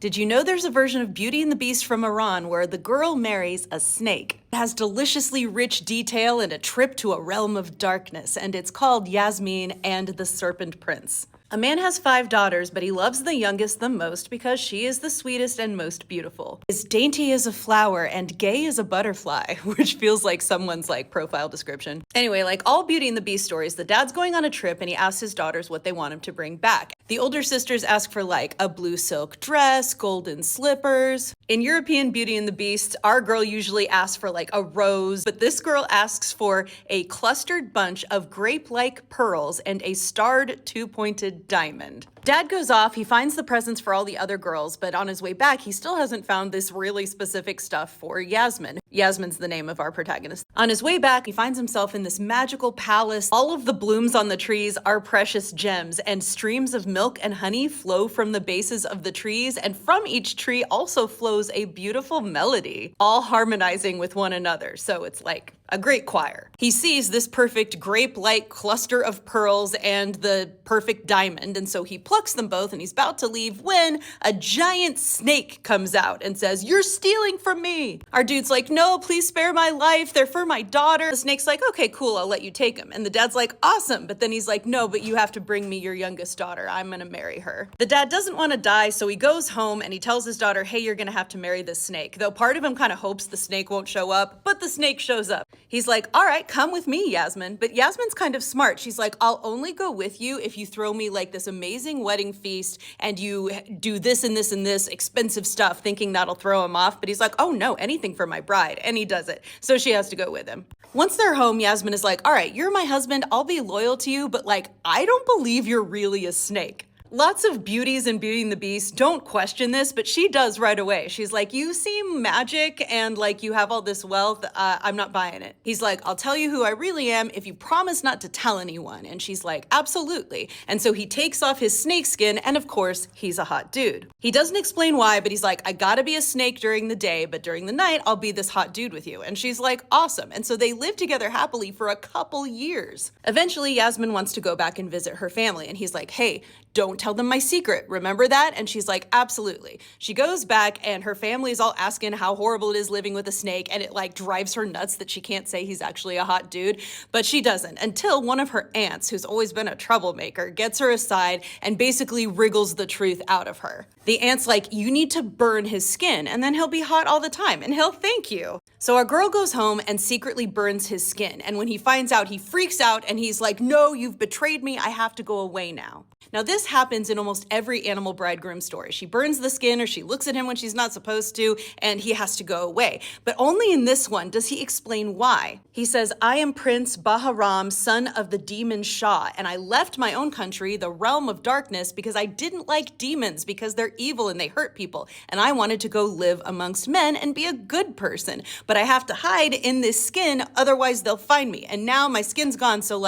Did you know there's a version of Beauty and the Beast from Iran where the girl marries a snake? It has deliciously rich detail and a trip to a realm of darkness, and it's called Yasmin and the Serpent Prince. A man has 5 daughters, but he loves the youngest the most because she is the sweetest and most beautiful. Is dainty as a flower and gay as a butterfly, which feels like someone's profile description. Anyway, like all Beauty and the Beast stories, the dad's going on a trip and he asks his daughters what they want him to bring back. The older sisters ask for a blue silk dress, golden slippers. In European Beauty and the Beast, our girl usually asks for a rose, but this girl asks for a clustered bunch of grape-like pearls and a starred 2-pointed diamond. Dad goes off, he finds the presents for all the other girls, but on his way back, he still hasn't found this really specific stuff for Yasmin. Yasmin's the name of our protagonist. On his way back, he finds himself in this magical palace. All of the blooms on the trees are precious gems, and streams of milk and honey flow from the bases of the trees, and from each tree also flows a beautiful melody, all harmonizing with one another. So it's like a great choir. He sees this perfect grape-like cluster of pearls and the perfect diamond, and so he plucks them both and he's about to leave when a giant snake comes out and says, "You're stealing from me." Our dude's like, "No, please spare my life. They're for my daughter." The snake's like, "Okay, cool, I'll let you take them." And the dad's like, "Awesome." But then he's like, "No, but you have to bring me your youngest daughter. I'm gonna marry her." The dad doesn't want to die, so he goes home and he tells his daughter, "Hey, you're gonna have to marry this snake." Though part of him kind of hopes the snake won't show up, but the snake shows up. He's like, "All right, come with me, Yasmin." But Yasmin's kind of smart. She's like, "I'll only go with you if you throw me this amazing wedding feast and you do this and this and this expensive stuff," thinking that'll throw him off. But he's like, "Oh no, anything for my bride." And he does it. So she has to go with him. Once they're home, Yasmin is like, "All right, you're my husband. I'll be loyal to you, but I don't believe you're really a snake." Lots of beauties in Beauty and the Beast don't question this, but she does right away. She's like, "You seem magic and you have all this wealth. I'm not buying it." He's like, "I'll tell you who I really am if you promise not to tell anyone." And she's like, "Absolutely." And so he takes off his snake skin, and of course, he's a hot dude. He doesn't explain why, but he's like, "I gotta be a snake during the day, but during the night, I'll be this hot dude with you." And she's like, "Awesome." And so they live together happily for a couple years. Eventually, Yasmin wants to go back and visit her family, and he's like, "Hey, don't tell them my secret. Remember that?" And she's like, "Absolutely." She goes back and her family is all asking how horrible it is living with a snake, and it drives her nuts that she can't say he's actually a hot dude, but she doesn't until one of her aunts, who's always been a troublemaker, gets her aside and basically wriggles the truth out of her. The aunt's like, "You need to burn his skin and then he'll be hot all the time and he'll thank you." So our girl goes home and secretly burns his skin, and when he finds out, he freaks out and he's like, "No, you've betrayed me. I have to go away now." Now, this happens in almost every animal bridegroom story. She burns the skin or she looks at him when she's not supposed to, and he has to go away. But only in this one does he explain why. He says, "I am Prince Bahram, son of the demon Shah, and I left my own country, the realm of darkness, because I didn't like demons because they're evil and they hurt people. And I wanted to go live amongst men and be a good person. But I have to hide in this skin, otherwise they'll find me. And now my skin's gone, so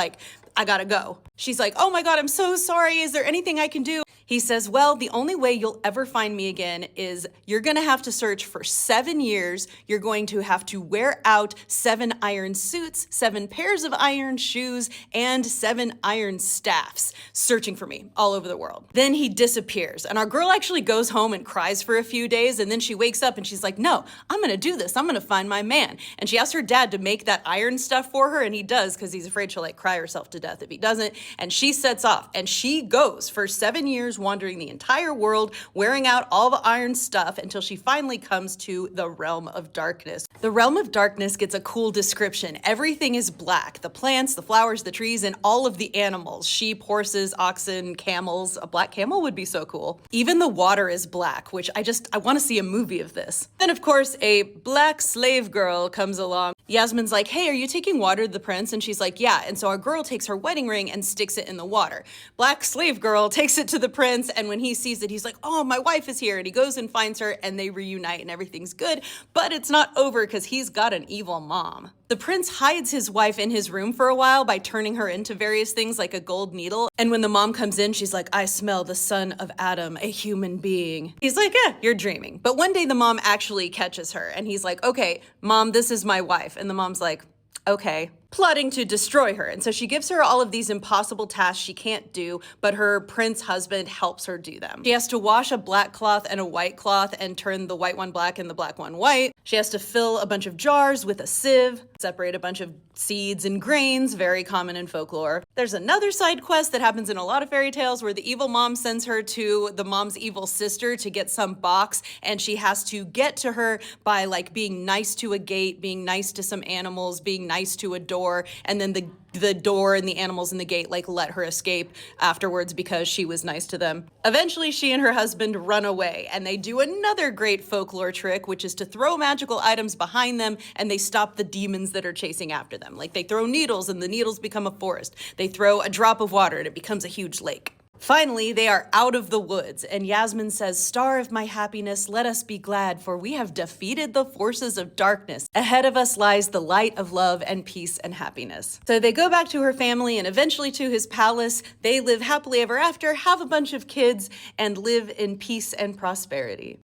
I gotta go." She's like, "Oh my God, I'm so sorry. Is there anything I can do?" He says, "Well, the only way you'll ever find me again is you're gonna have to search for 7 years. You're going to have to wear out 7 iron suits, 7 pairs of iron shoes, and 7 iron staffs, searching for me all over the world." Then he disappears, and our girl actually goes home and cries for a few days, and then she wakes up and she's like, "No, I'm gonna do this. I'm gonna find my man." And she asks her dad to make that iron stuff for her, and he does because he's afraid she'll cry herself to death if he doesn't. And she sets off, and she goes for 7 years, wandering the entire world, wearing out all the iron stuff until she finally comes to the realm of darkness. The realm of darkness gets a cool description. Everything is black. The plants, the flowers, the trees, and all of the animals. Sheep, horses, oxen, camels. A black camel would be so cool. Even the water is black, which I want to see a movie of this. Then, of course, a black slave girl comes along. Yasmin's like, "Hey, are you taking water to the prince?" And she's like, "Yeah." And so our girl takes her wedding ring and sticks it in the water. Black slave girl takes it to the prince, and when he sees it, he's like, "Oh, my wife is here." And he goes and finds her, and they reunite, and everything's good. But it's not over because he's got an evil mom. The prince hides his wife in his room for a while by turning her into various things like a gold needle. And when the mom comes in, she's like, "I smell the son of Adam, a human being." He's like, "You're dreaming." But one day the mom actually catches her, and he's like, "Okay, Mom, this is my wife." And the mom's like, "Okay." plotting to destroy her. And so she gives her all of these impossible tasks she can't do, but her prince husband helps her do them. She has to wash a black cloth and a white cloth and turn the white one black and the black one white. She has to fill a bunch of jars with a sieve, separate a bunch of seeds and grains, very common in folklore. There's another side quest that happens in a lot of fairy tales where the evil mom sends her to the mom's evil sister to get some box, and she has to get to her by like being nice to a gate, being nice to some animals, being nice to a door, and then the door and the animals in the gate like let her escape afterwards because she was nice to them. Eventually she and her husband run away, and they do another great folklore trick, which is to throw magical items behind them and they stop the demons that are chasing after them. Like they throw needles and the needles become a forest. They throw a drop of water and it becomes a huge lake. Finally, they are out of the woods, and Yasmin says, "Star of my happiness, let us be glad, for we have defeated the forces of darkness. Ahead of us lies the light of love and peace and happiness." So they go back to her family and eventually to his palace. They live happily ever after, have a bunch of kids, and live in peace and prosperity.